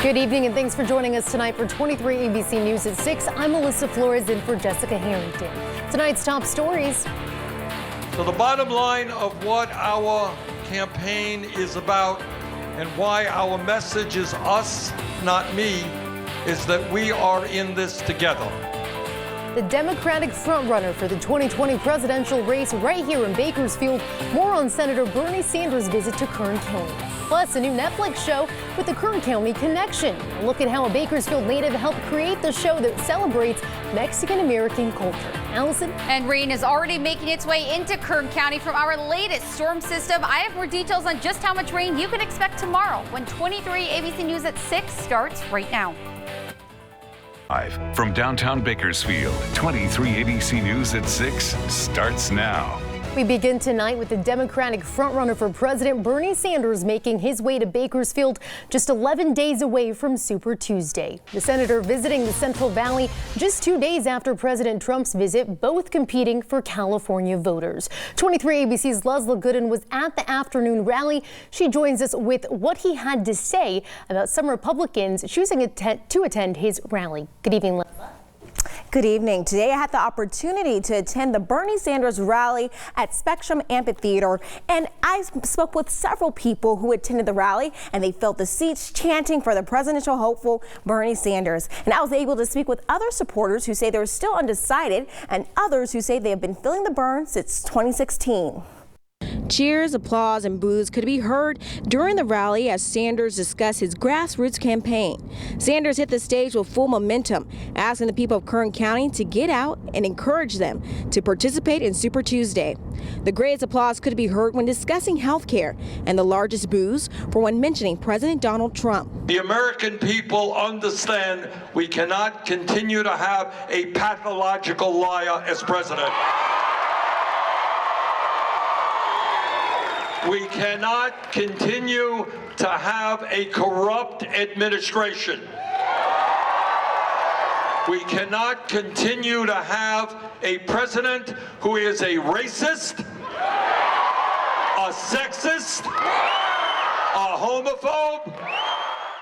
Good evening and thanks for joining us tonight for 23 ABC News at 6. I'm Melissa Flores in for Jessica Harrington. Tonight's top stories. So the bottom line of what our campaign is about and why our message is us, not me, is that we are in this together. The Democratic frontrunner for the 2020 presidential race right here in Bakersfield. More on Senator Bernie Sanders' visit to Kern County. Plus, a new Netflix show with the Kern County connection. A look at how a Bakersfield native helped create the show that celebrates Mexican-American culture. Allison? And rain is already making its way into Kern County from our latest storm system. I have more details on just how much rain you can expect tomorrow when 23 ABC News at 6 starts right now. Live from downtown Bakersfield, 23 ABC News at 6 starts now. We begin tonight with the Democratic frontrunner for President Bernie Sanders making his way to Bakersfield just 11 days away from Super Tuesday. The senator visiting the Central Valley just 2 days after President Trump's visit, both competing for California voters. 23 ABC's Leslie Gooden was at the afternoon rally. She joins us with what he had to say about some Republicans choosing to attend his rally. Good evening, Leslie. Good evening. Today I had the opportunity to attend the Bernie Sanders rally at Spectrum Amphitheater, and I spoke with several people who attended the rally, and they filled the seats chanting for the presidential hopeful Bernie Sanders. And I was able to speak with other supporters who say they're still undecided, and others who say they have been feeling the burn since 2016. Cheers, applause, and boos could be heard during the rally as Sanders discussed his grassroots campaign. Sanders hit the stage with full momentum, asking the people of Kern County to get out and encourage them to participate in Super Tuesday. The greatest applause could be heard when discussing health care, and the largest boos for when mentioning President Donald Trump. The American people understand we cannot continue to have a pathological liar as president. We cannot continue to have a corrupt administration. We cannot continue to have a president who is a racist, a sexist, a homophobe.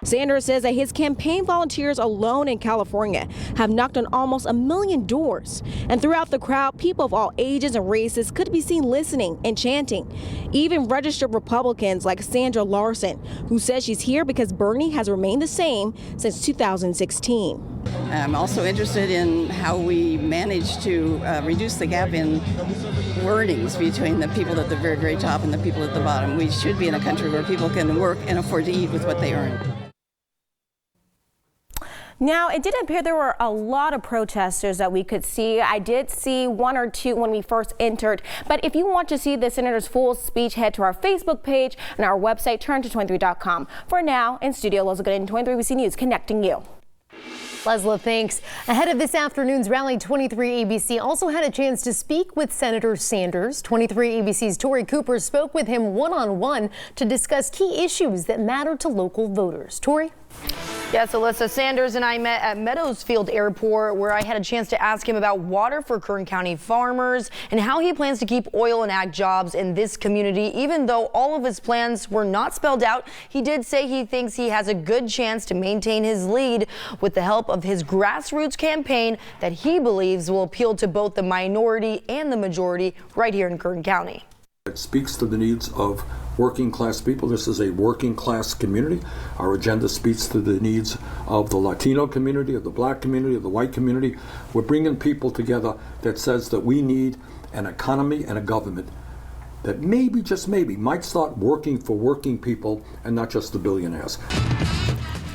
Sanders says that his campaign volunteers alone in California have knocked on almost 1 million doors. And throughout the crowd, people of all ages and races could be seen listening and chanting. Even registered Republicans like Sandra Larson, who says she's here because Bernie has remained the same since 2016. I'm also interested in how we manage to reduce the gap in earnings between the people at the very, very top and the people at the bottom. We should be in a country where people can work and afford to eat with what they earn. Now, it did appear there were a lot of protesters that we could see. I did see one or two when we first entered. But if you want to see the senator's full speech, head to our Facebook page and our website, turn223.com. For now, in studio, Leslie Gooden, 23 ABC News, connecting you. Leslie, thanks. Ahead of this afternoon's rally, 23 ABC also had a chance to speak with Senator Sanders. 23 ABC's Tori Cooper spoke with him one-on-one to discuss key issues that matter to local voters. Tori? Yes, Alyssa, Sanders and I met at Bakersfield Airport, where I had a chance to ask him about water for Kern County farmers and how he plans to keep oil and ag jobs in this community. Even though all of his plans were not spelled out, he did say he thinks he has a good chance to maintain his lead with the help of his grassroots campaign that he believes will appeal to both the minority and the majority right here in Kern County. It speaks to the needs of working class people. This is a working class community. Our agenda speaks to the needs of the Latino community, of the black community, of the white community. We're bringing people together that says that we need an economy and a government that maybe, just maybe, might start working for working people and not just the billionaires.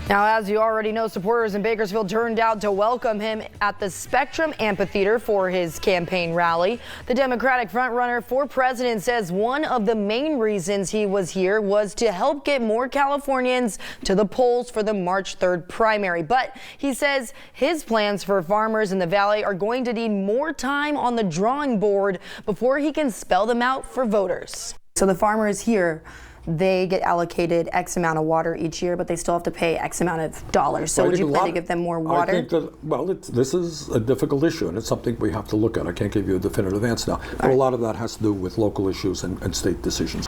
Now, as you already know, supporters in Bakersfield turned out to welcome him at the Spectrum Amphitheater for his campaign rally. The Democratic frontrunner for president says one of the main reasons he was here was to help get more Californians to the polls for the March 3rd primary. But he says his plans for farmers in the valley are going to need more time on the drawing board before he can spell them out for voters. So the farmers here, they get allocated X amount of water each year, but they still have to pay X amount of dollars. So would you plan to give them more water? I think that, well, this is a difficult issue, and it's something we have to look at. I can't give you a definitive answer now. But a lot of that has to do with local issues and state decisions.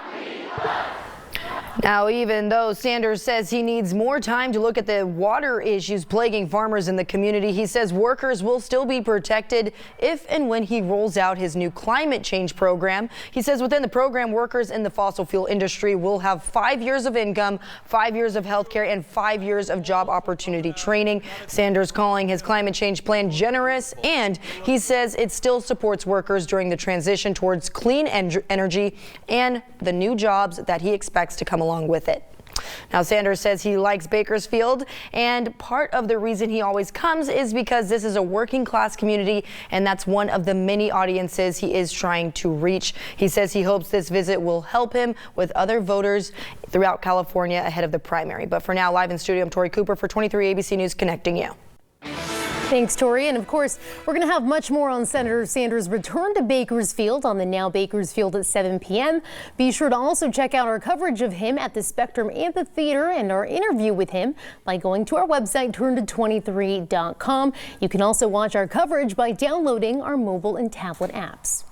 Now, even though Sanders says he needs more time to look at the water issues plaguing farmers in the community, he says workers will still be protected if and when he rolls out his new climate change program. He says within the program, workers in the fossil fuel industry will have 5 years of income, 5 years of health care, and 5 years of job opportunity training. Sanders calling his climate change plan generous, and he says it still supports workers during the transition towards clean energy and the new jobs that he expects to come along with it. Now, Sanders says he likes Bakersfield, and part of the reason he always comes is because this is a working class community, and that's one of the many audiences he is trying to reach. He says he hopes this visit will help him with other voters throughout California ahead of the primary. But for now, live in studio, I'm Tori Cooper for 23 ABC News, connecting you. Thanks, Tori. And of course, we're going to have much more on Senator Sanders' return to Bakersfield on the Now Bakersfield at 7 p.m. Be sure to also check out our coverage of him at the Spectrum Amphitheater and our interview with him by going to our website, turnto23.com. You can also watch our coverage by downloading our mobile and tablet apps.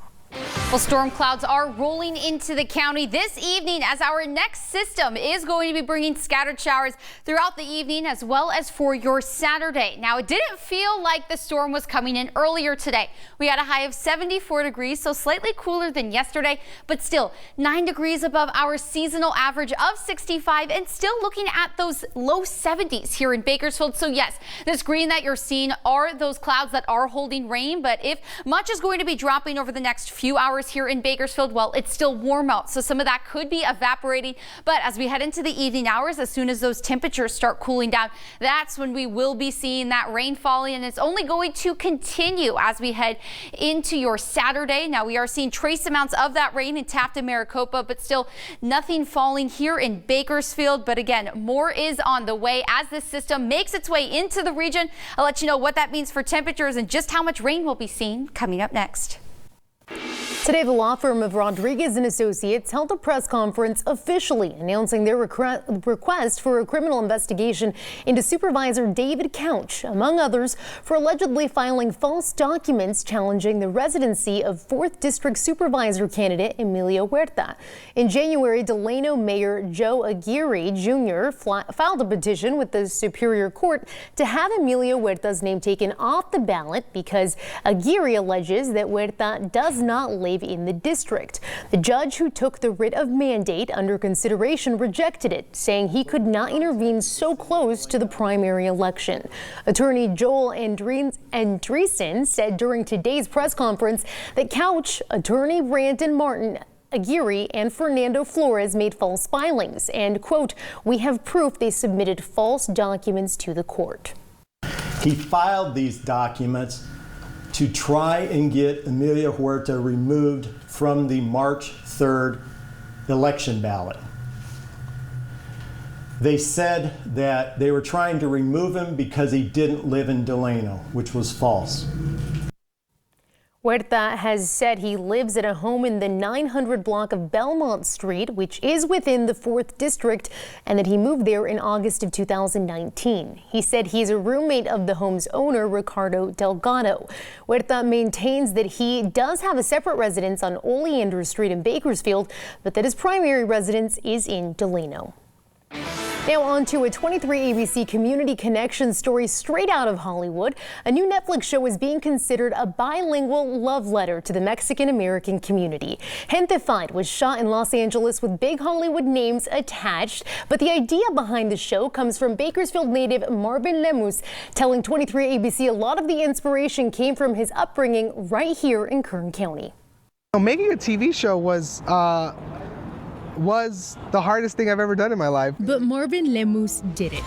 Well, storm clouds are rolling into the county this evening as our next system is going to be bringing scattered showers throughout the evening as well as for your Saturday. Now, it didn't feel like the storm was coming in earlier today. We had a high of 74 degrees, so slightly cooler than yesterday, but still 9 degrees above our seasonal average of 65 and still looking at those low 70s here in Bakersfield. So yes, this green that you're seeing are those clouds that are holding rain, but if much is going to be dropping over the next few hours here in Bakersfield, well, it's still warm out, so some of that could be evaporating. But as we head into the evening hours, as soon as those temperatures start cooling down, that's when we will be seeing that rain falling, and it's only going to continue as we head into your Saturday. Now, we are seeing trace amounts of that rain in Taft and Maricopa, but still nothing falling here in Bakersfield. But again, more is on the way as this system makes its way into the region. I'll let you know what that means for temperatures and just how much rain we'll be seeing coming up next. Today, the law firm of Rodriguez and Associates held a press conference officially announcing their request for a criminal investigation into Supervisor David Couch, among others, for allegedly filing false documents challenging the residency of 4th District Supervisor candidate Emilio Huerta. In January, Delano Mayor Joe Aguirre Jr. filed a petition with the Superior Court to have Emilio Huerta's name taken off the ballot because Aguirre alleges that Huerta does not live in the district. The judge who took the writ of mandate under consideration rejected it, saying he could not intervene so close to the primary election. Attorney Joel Andreessen said during today's press conference that Couch, attorney Brandon Martin, Aguirre and Fernando Flores made false filings and, quote, "We have proof they submitted false documents to the court." He filed these documents to try and get Emilio Huerta removed from the March 3rd election ballot. They said that they were trying to remove him because he didn't live in Delano, which was false. Huerta has said he lives at a home in the 900 block of Belmont Street, which is within the 4th District, and that he moved there in August of 2019. He said he's a roommate of the home's owner, Ricardo Delgado. Huerta maintains that he does have a separate residence on Oleander Street in Bakersfield, but that his primary residence is in Delano. Now on to a 23 ABC Community Connection story straight out of Hollywood. A new Netflix show is being considered a bilingual love letter to the Mexican-American community. Gentefied was shot in Los Angeles with big Hollywood names attached, but the idea behind the show comes from Bakersfield native Marvin Lemus, telling 23 ABC a lot of the inspiration came from his upbringing right here in Kern County. Making a TV show was the hardest thing I've ever done in my life. But Marvin Lemus did it.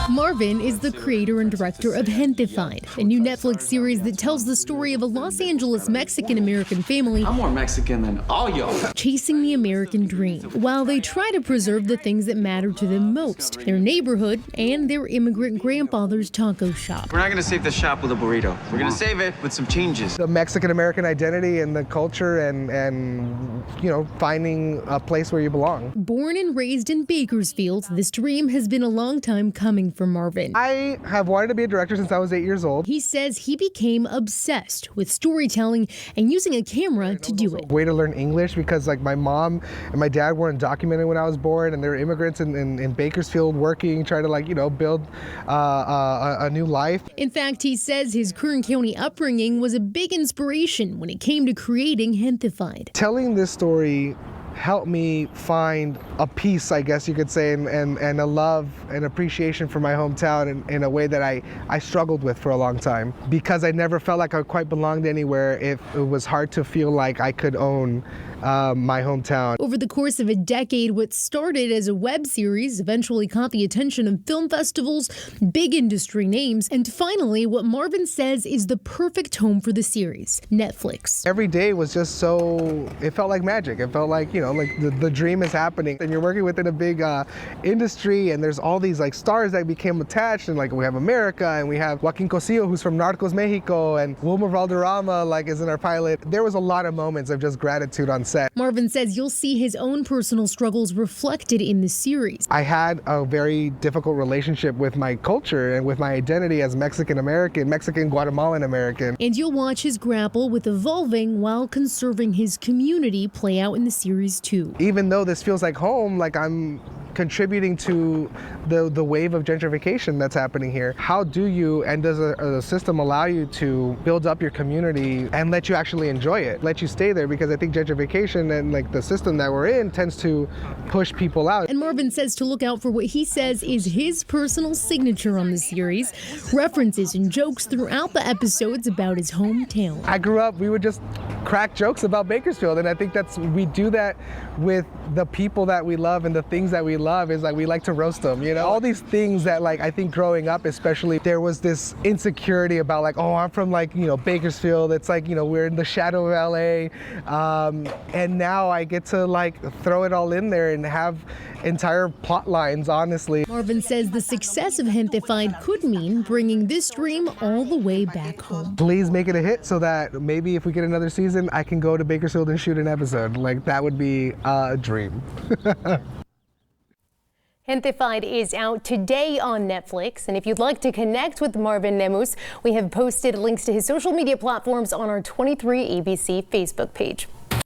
Marvin is the creator and director of Gentefied, a new Netflix series that tells the story of a Los Angeles Mexican-American family. I'm more Mexican than all y'all. Chasing the American dream, while they try to preserve the things that matter to them most, their neighborhood and their immigrant grandfather's taco shop. We're not going to save the shop with a burrito. We're going to save it with some changes. The Mexican-American identity and the culture and you know, finding a place where you belong. Born and raised in Bakersfield, this dream has been a long time coming for Marvin. I have wanted to be a director since I was 8 years old. He says he became obsessed with storytelling and using a camera to do it. Way to learn English because like my mom and my dad weren't documented when I was born, and they were immigrants in Bakersfield working, trying to like, you know, build a new life. In fact, he says his Kern County upbringing was a big inspiration when it came to creating Gentefied. Telling this story helped me find a peace, I guess you could say, and a love and appreciation for my hometown in a way that I struggled with for a long time. Because I never felt like I quite belonged anywhere, it was hard to feel like I could own my hometown. Over the course of a decade, what started as a web series eventually caught the attention of film festivals, big industry names, and finally what Marvin says is the perfect home for the series, Netflix. Every day was just so, it felt like magic. It felt like, you know, like the dream is happening. And you're working within a big industry, and there's all these like stars that became attached, and like we have America, and we have Joaquin Cosio, who's from Narcos Mexico, and Wilmer Valderrama like is in our pilot. There was a lot of moments of just gratitude on set. Marvin says you'll see his own personal struggles reflected in the series. I had a very difficult relationship with my culture and with my identity as Mexican American, Mexican Guatemalan American. And you'll watch his grapple with evolving while conserving his community play out in the series too. Even though this feels like home, like I'm contributing to the wave of gentrification that's happening here. How do you, and does a system allow you to build up your community and let you actually enjoy it, let you stay there? Because I think gentrification and like the system that we're in tends to push people out. And Marvin says to look out for what he says is his personal signature on the series, references and jokes throughout the episodes about his hometown. I grew up, we would just crack jokes about Bakersfield, and I think we do that with the people that we love and the things that we love is like we like to roast them, you know? All these things that like I think growing up especially, there was this insecurity about like, oh, I'm from like, you know, Bakersfield. It's like, you know, we're in the shadow of LA. And now I get to like throw it all in there and have entire plot lines, honestly. Marvin says the success of Gentefied could mean bringing this dream all the way back home. Please make it a hit so that maybe if we get another season, I can go to Bakersfield and shoot an episode. Like that would be a dream. Gentefied is out today on Netflix, and if you'd like to connect with Marvin Nemus, we have posted links to his social media platforms on our 23 ABC Facebook page.